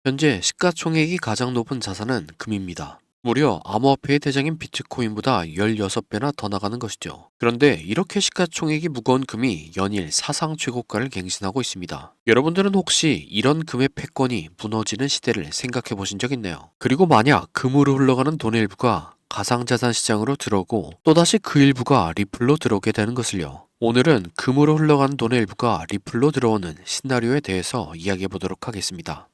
현재 시가총액이 가장 높은 자산은 금입니다. 무려 암호화폐의 대장인 비트코인보다 16배나 더 나가는 것이죠. 그런데 이렇게 시가총액이 무거운 금이 연일 사상 최고가를 갱신하고 있습니다. 여러분들은 혹시 이런 금의 패권이 무너지는 시대를 생각해 보신 적 있나요? 그리고 만약 금으로 흘러가는 돈의 일부가 가상자산 시장으로 들어오고 또다시 그 일부가 리플로 들어오게 되는 것을요. 오늘은 금으로 흘러가는 돈의 일부가 리플로 들어오는 시나리오에 대해서 이야기해 보도록 하겠습니다.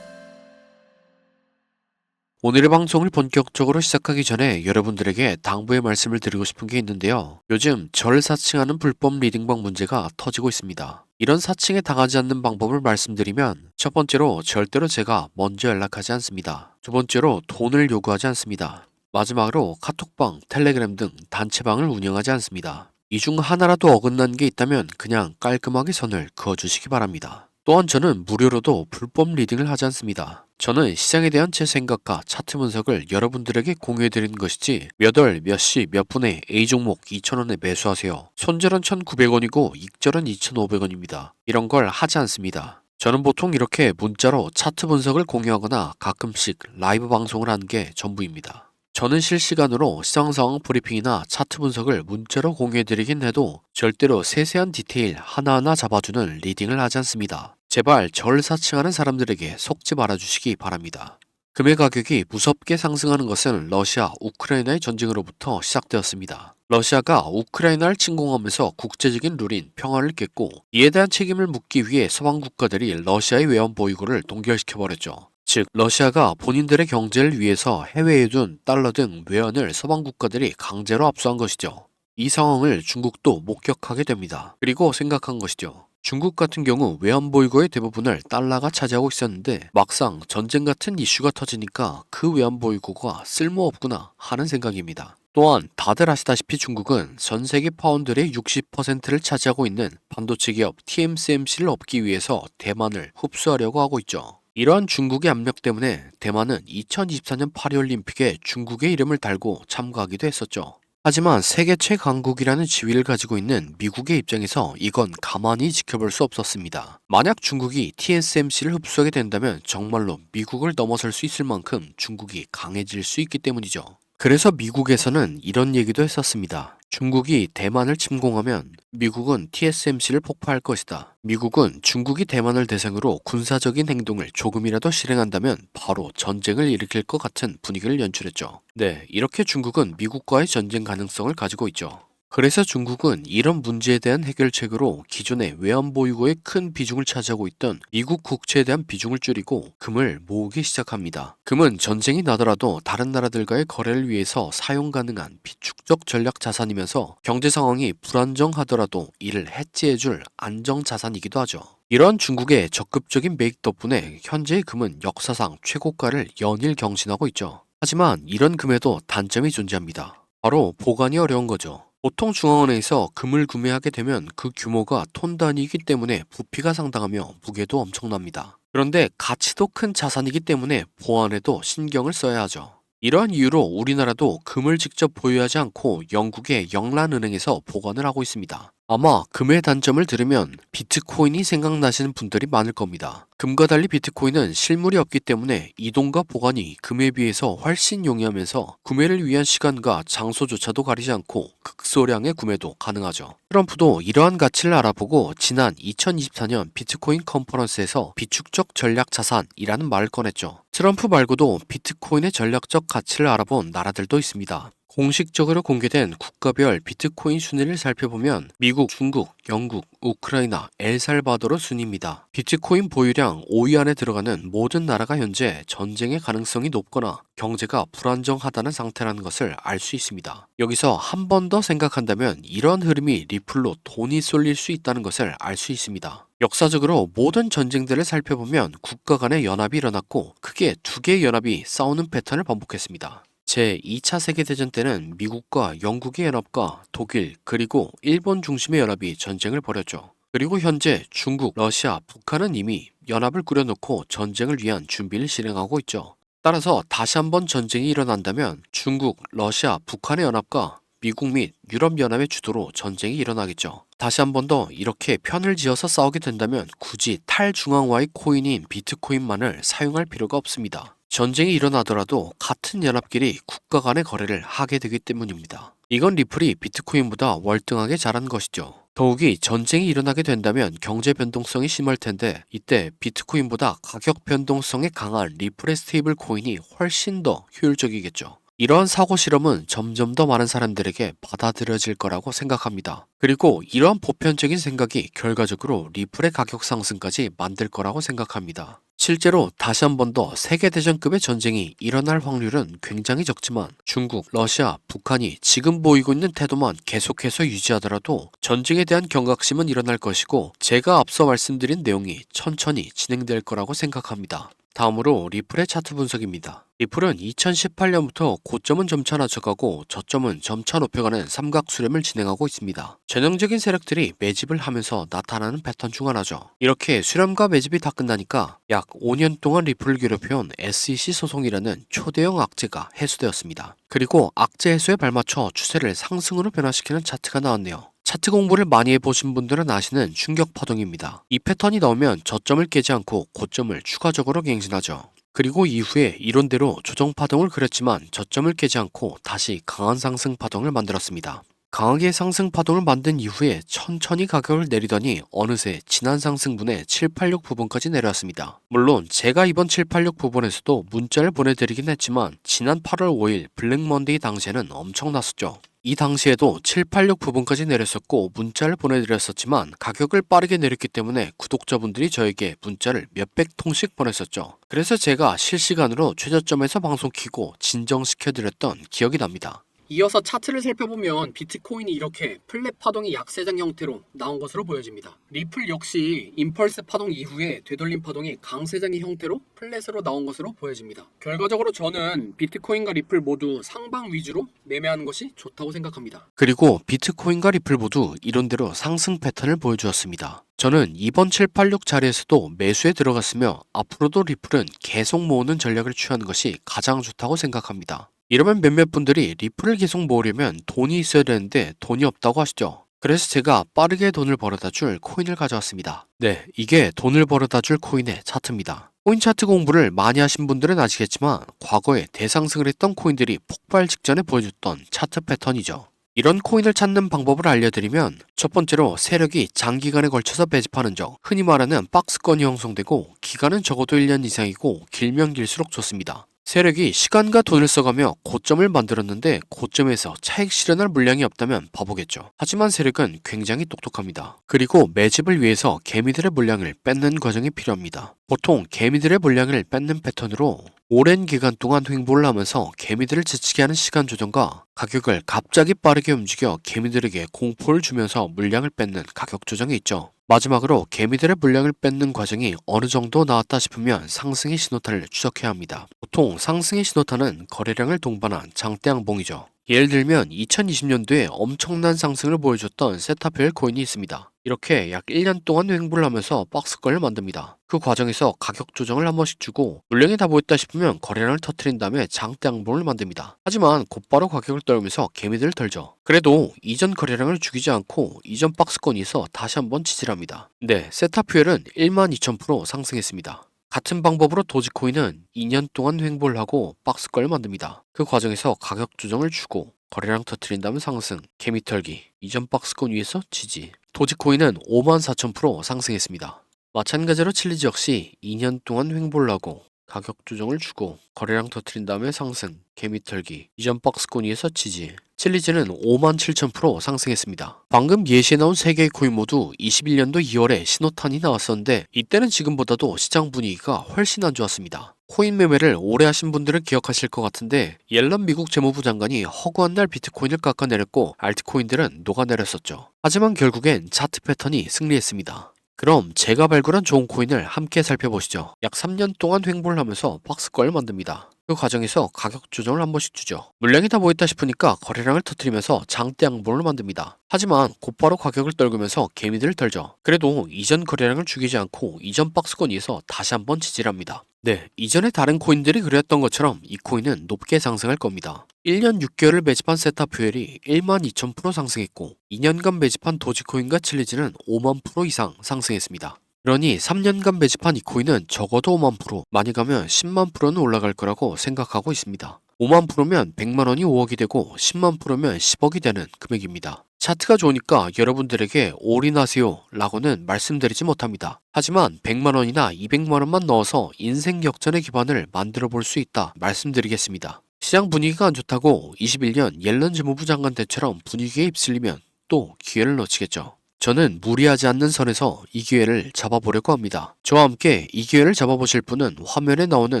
오늘의 방송을 본격적으로 시작하기 전에 여러분들에게 당부의 말씀을 드리고 싶은 게 있는데요. 요즘 절 사칭하는 불법 리딩방 문제가 터지고 있습니다. 이런 사칭에 당하지 않는 방법을 말씀드리면 첫 번째로 절대로 제가 먼저 연락하지 않습니다. 두 번째로 돈을 요구하지 않습니다. 마지막으로 카톡방, 텔레그램 등 단체방을 운영하지 않습니다. 이 중 하나라도 어긋난 게 있다면 그냥 깔끔하게 선을 그어주시기 바랍니다. 또한 저는 무료로도 불법 리딩을 하지 않습니다. 저는 시장에 대한 제 생각과 차트 분석을 여러분들에게 공유해드리는 것이지 몇 월, 몇 시, 몇 분에 A 종목 2,000원에 매수하세요. 손절은 1,900원이고 익절은 2,500원입니다. 이런 걸 하지 않습니다. 저는 보통 이렇게 문자로 차트 분석을 공유하거나 가끔씩 라이브 방송을 하는 게 전부입니다. 저는 실시간으로 시장 상황 브리핑이나 차트 분석을 문자로 공유해드리긴 해도 절대로 세세한 디테일 하나하나 잡아주는 리딩을 하지 않습니다. 제발 절 사칭하는 사람들에게 속지 말아주시기 바랍니다. 금의 가격이 무섭게 상승하는 것은 러시아, 우크라이나의 전쟁으로부터 시작되었습니다. 러시아가 우크라이나를 침공하면서 국제적인 룰인 평화를 깼고 이에 대한 책임을 묻기 위해 서방 국가들이 러시아의 외환 보유고를 동결시켜버렸죠. 즉 러시아가 본인들의 경제를 위해서 해외에 둔 달러 등 외환을 서방 국가들이 강제로 압수한 것이죠. 이 상황을 중국도 목격하게 됩니다. 그리고 생각한 것이죠. 중국 같은 경우 외환 보유고의 대부분을 달러가 차지하고 있었는데 막상 전쟁 같은 이슈가 터지니까 그 외환 보유고가 쓸모없구나 하는 생각입니다. 또한 다들 아시다시피 중국은 전 세계 파운드의 60%를 차지하고 있는 반도체 기업 TSMC를 얻기 위해서 대만을 흡수하려고 하고 있죠. 이러한 중국의 압력 때문에 대만은 2024년 파리올림픽에 중국의 이름을 달고 참가하기도 했었죠. 하지만 세계 최강국이라는 지위를 가지고 있는 미국의 입장에서 이건 가만히 지켜볼 수 없었습니다. 만약 중국이 TSMC를 흡수하게 된다면 정말로 미국을 넘어설 수 있을 만큼 중국이 강해질 수 있기 때문이죠. 그래서 미국에서는 이런 얘기도 했었습니다. 중국이 대만을 침공하면 미국은 TSMC를 폭파할 것이다. 미국은 중국이 대만을 대상으로 군사적인 행동을 조금이라도 실행한다면 바로 전쟁을 일으킬 것 같은 분위기를 연출했죠. 네, 이렇게 중국은 미국과의 전쟁 가능성을 가지고 있죠. 그래서 중국은 이런 문제에 대한 해결책으로 기존의 외환 보유고의 큰 비중을 차지하고 있던 미국 국채에 대한 비중을 줄이고 금을 모으기 시작합니다. 금은 전쟁이 나더라도 다른 나라들과의 거래를 위해서 사용 가능한 비축적 전략 자산이면서 경제 상황이 불안정하더라도 이를 해지해줄 안정 자산이기도 하죠. 이러한 중국의 적극적인 매입 덕분에 현재의 금은 역사상 최고가를 연일 경신하고 있죠. 하지만 이런 금에도 단점이 존재합니다. 바로 보관이 어려운 거죠. 보통 중앙은행에서 금을 구매하게 되면 그 규모가 톤 단위이기 때문에 부피가 상당하며 무게도 엄청납니다. 그런데 가치도 큰 자산이기 때문에 보안에도 신경을 써야 하죠. 이러한 이유로 우리나라도 금을 직접 보유하지 않고 영국의 영란은행에서 보관을 하고 있습니다. 아마 금의 단점을 들으면 비트코인이 생각나시는 분들이 많을 겁니다. 금과 달리 비트코인은 실물이 없기 때문에 이동과 보관이 금에 비해서 훨씬 용이하면서 구매를 위한 시간과 장소조차도 가리지 않고 극소량의 구매도 가능하죠. 트럼프도 이러한 가치를 알아보고 지난 2024년 비트코인 컨퍼런스에서 비축적 전략 자산이라는 말을 꺼냈죠. 트럼프 말고도 비트코인의 전략적 가치를 알아본 나라들도 있습니다. 공식적으로 공개된 국가별 비트코인 순위를 살펴보면 미국, 중국, 영국, 우크라이나, 엘살바도르 순입니다. 비트코인 보유량 5위 안에 들어가는 모든 나라가 현재 전쟁의 가능성이 높거나 경제가 불안정하다는 상태라는 것을 알 수 있습니다. 여기서 한 번 더 생각한다면 이러한 흐름이 리플로 돈이 쏠릴 수 있다는 것을 알 수 있습니다. 역사적으로 모든 전쟁들을 살펴보면 국가 간의 연합이 일어났고 크게 두 개의 연합이 싸우는 패턴을 반복했습니다. 제2차 세계대전 때는 미국과 영국의 연합과 독일 그리고 일본 중심의 연합이 전쟁을 벌였죠. 그리고 현재 중국, 러시아, 북한은 이미 연합을 꾸려놓고 전쟁을 위한 준비를 실행하고 있죠. 따라서 다시 한번 전쟁이 일어난다면 중국, 러시아, 북한의 연합과 미국 및 유럽연합의 주도로 전쟁이 일어나겠죠. 다시 한 번 더 이렇게 편을 지어서 싸우게 된다면 굳이 탈중앙화의 코인인 비트코인만을 사용할 필요가 없습니다. 전쟁이 일어나더라도 같은 연합끼리 국가 간의 거래를 하게 되기 때문입니다. 이건 리플이 비트코인보다 월등하게 잘한 것이죠. 더욱이 전쟁이 일어나게 된다면 경제 변동성이 심할 텐데 이때 비트코인보다 가격 변동성이 강한 리플의 스테이블 코인이 훨씬 더 효율적이겠죠. 이러한 사고 실험은 점점 더 많은 사람들에게 받아들여질 거라고 생각합니다. 그리고 이러한 보편적인 생각이 결과적으로 리플의 가격 상승까지 만들 거라고 생각합니다. 실제로 다시 한 번 더 세계대전급의 전쟁이 일어날 확률은 굉장히 적지만 중국, 러시아, 북한이 지금 보이고 있는 태도만 계속해서 유지하더라도 전쟁에 대한 경각심은 일어날 것이고 제가 앞서 말씀드린 내용이 천천히 진행될 거라고 생각합니다. 다음으로 리플의 차트 분석입니다. 리플은 2018년부터 고점은 점차 낮춰가고 저점은 점차 높여가는 삼각수렴을 진행하고 있습니다. 전형적인 세력들이 매집을 하면서 나타나는 패턴 중 하나죠. 이렇게 수렴과 매집이 다 끝나니까 약 5년 동안 리플을 괴롭혀온 SEC 소송이라는 초대형 악재가 해소되었습니다. 그리고 악재 해소에 발맞춰 추세를 상승으로 변화시키는 차트가 나왔네요. 차트 공부를 많이 해보신 분들은 아시는 충격 파동입니다. 이 패턴이 나오면 저점을 깨지 않고 고점을 추가적으로 갱신하죠. 그리고 이후에 이론대로 조정 파동을 그렸지만 저점을 깨지 않고 다시 강한 상승 파동을 만들었습니다. 강하게 상승 파동을 만든 이후에 천천히 가격을 내리더니 어느새 지난 상승분의 786 부분까지 내려왔습니다. 물론 제가 이번 786 부분에서도 문자를 보내드리긴 했지만 지난 8월 5일 블랙 먼데이 당시에는 엄청났었죠. 이 당시에도 786 부분까지 내렸었고 문자를 보내드렸었지만 가격을 빠르게 내렸기 때문에 구독자분들이 저에게 문자를 몇백 통씩 보냈었죠. 그래서 제가 실시간으로 최저점에서 방송 키고 진정시켜드렸던 기억이 납니다. 이어서 차트를 살펴보면 비트코인이 이렇게 플랫 파동이 약세장 형태로 나온 것으로 보여집니다. 리플 역시 임펄스 파동 이후에 되돌림 파동이 강세장의 형태로 플랫으로 나온 것으로 보여집니다. 결과적으로 저는 비트코인과 리플 모두 상방 위주로 매매하는 것이 좋다고 생각합니다. 그리고 비트코인과 리플 모두 이론대로 상승 패턴을 보여주었습니다. 저는 이번 786 자리에서도 매수에 들어갔으며 앞으로도 리플은 계속 모으는 전략을 취하는 것이 가장 좋다고 생각합니다. 이러면 몇몇 분들이 리플을 계속 모으려면 돈이 있어야 되는데 돈이 없다고 하시죠. 그래서 제가 빠르게 돈을 벌어다 줄 코인을 가져왔습니다. 네, 이게 돈을 벌어다 줄 코인의 차트입니다. 코인 차트 공부를 많이 하신 분들은 아시겠지만 과거에 대상승을 했던 코인들이 폭발 직전에 보여줬던 차트 패턴이죠. 이런 코인을 찾는 방법을 알려드리면 첫 번째로 세력이 장기간에 걸쳐서 매집하는 적, 흔히 말하는 박스권이 형성되고 기간은 적어도 1년 이상이고 길면 길수록 좋습니다. 세력이 시간과 돈을 써가며 고점을 만들었는데 고점에서 차익 실현할 물량이 없다면 바보겠죠. 하지만 세력은 굉장히 똑똑합니다. 그리고 매집을 위해서 개미들의 물량을 뺏는 과정이 필요합니다. 보통 개미들의 물량을 뺏는 패턴으로 오랜 기간 동안 횡보를 하면서 개미들을 지치게 하는 시간 조정과 가격을 갑자기 빠르게 움직여 개미들에게 공포를 주면서 물량을 뺏는 가격 조정이 있죠. 마지막으로 개미들의 물량을 뺏는 과정이 어느 정도 나왔다 싶으면 상승의 신호탄을 추적해야 합니다. 보통 상승의 신호탄은 거래량을 동반한 장대 양봉이죠. 예를 들면 2020년도에 엄청난 상승을 보여줬던 세타필 코인이 있습니다. 이렇게 약 1년 동안 횡보를 하면서 박스권을 만듭니다. 그 과정에서 가격 조정을 한 번씩 주고 물량이 다 모였다 싶으면 거래량을 터트린 다음에 장대 양봉을 만듭니다. 하지만 곧바로 가격을 떨면서 개미들을 털죠. 그래도 이전 거래량을 죽이지 않고 이전 박스권에서 다시 한번 지지합니다. 네, 세타퓨엘은 12,000% 상승했습니다. 같은 방법으로 도지코인은 2년 동안 횡보를 하고 박스권을 만듭니다. 그 과정에서 가격 조정을 주고 거래량 터트린 다음에 상승, 개미 털기, 이전 박스권 위에서 지지. 도지코인은 54,000% 상승했습니다. 마찬가지로 칠리지 역시 2년 동안 횡보를 하고 가격 조정을 주고 거래량 터트린 다음에 상승, 개미 털기, 이전 박스권 위에서 지지. 칠리지는 57,000% 상승했습니다. 방금 예시에 나온 3개의 코인 모두 21년도 2월에 신호탄이 나왔었는데 이때는 지금보다도 시장 분위기가 훨씬 안 좋았습니다. 코인 매매를 오래 하신 분들은 기억하실 것 같은데 옐런 미국 재무부 장관이 허구한 날 비트코인을 깎아내렸고 알트코인들은 녹아내렸었죠. 하지만 결국엔 차트 패턴이 승리했습니다. 그럼 제가 발굴한 좋은 코인을 함께 살펴보시죠. 약 3년 동안 횡보를 하면서 박스권을 만듭니다. 그 과정에서 가격 조정을 한 번씩 주죠. 물량이 다 모였다 싶으니까 거래량을 터뜨리면서 장대 양봉을 만듭니다. 하지만 곧바로 가격을 떨구면서 개미들을 털죠. 그래도 이전 거래량을 죽이지 않고 이전 박스권 위에서 다시 한번 지지합니다. 네, 이전에 다른 코인들이 그랬던 것처럼 이 코인은 높게 상승할 겁니다. 1년 6개월을 매집한 세타퓨엘이 12,000% 상승했고 2년간 매집한 도지코인과 칠리즈는 50,000% 이상 상승했습니다. 그러니 3년간 매집한 이 코인은 적어도 50,000%, 많이 가면 100,000%는 올라갈 거라고 생각하고 있습니다. 50,000%면 100만원이 5억이 되고 100,000%면 10억이 되는 금액입니다. 차트가 좋으니까 여러분들에게 올인하세요 라고는 말씀드리지 못합니다. 하지만 100만원이나 200만원만 넣어서 인생 역전의 기반을 만들어 볼 수 있다 말씀드리겠습니다. 시장 분위기가 안 좋다고 21년 옐런 재무부 장관 때처럼 분위기에 휩쓸리면 또 기회를 놓치겠죠. 저는 무리하지 않는 선에서 이 기회를 잡아보려고 합니다. 저와 함께 이 기회를 잡아보실 분은 화면에 나오는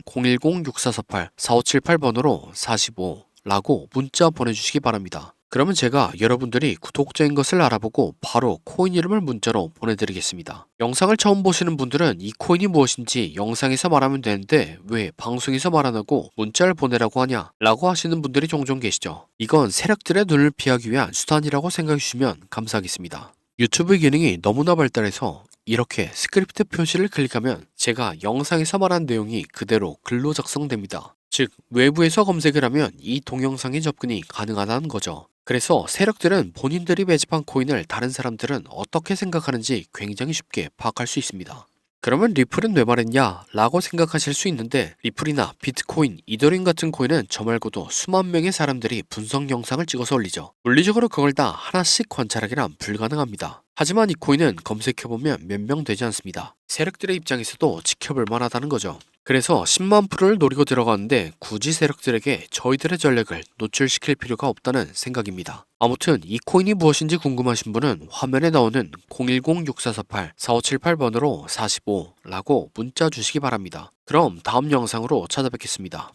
010-6448-4578번으로 45라고 문자 보내주시기 바랍니다. 그러면 제가 여러분들이 구독자인 것을 알아보고 바로 코인 이름을 문자로 보내드리겠습니다. 영상을 처음 보시는 분들은 이 코인이 무엇인지 영상에서 말하면 되는데 왜 방송에서 말 안 하고 문자를 보내라고 하냐 라고 하시는 분들이 종종 계시죠. 이건 세력들의 눈을 피하기 위한 수단이라고 생각해 주시면 감사하겠습니다. 유튜브 기능이 너무나 발달해서 이렇게 스크립트 표시를 클릭하면 제가 영상에서 말한 내용이 그대로 글로 작성됩니다. 즉 외부에서 검색을 하면 이 동영상에 접근이 가능하다는 거죠. 그래서 세력들은 본인들이 매집한 코인을 다른 사람들은 어떻게 생각하는지 굉장히 쉽게 파악할 수 있습니다. 그러면 리플은 왜 말했냐? 라고 생각하실 수 있는데 리플이나 비트코인, 이더리움 같은 코인은 저 말고도 수만 명의 사람들이 분석 영상을 찍어서 올리죠. 물리적으로 그걸 다 하나씩 관찰하기란 불가능합니다. 하지만 이 코인은 검색해보면 몇 명 되지 않습니다. 세력들의 입장에서도 지켜볼 만하다는 거죠. 그래서 10만%를 노리고 들어가는데 굳이 세력들에게 저희들의 전략을 노출시킬 필요가 없다는 생각입니다. 아무튼 이 코인이 무엇인지 궁금하신 분은 화면에 나오는 010-6448-4578번으로 45라고 문자 주시기 바랍니다. 그럼 다음 영상으로 찾아뵙겠습니다.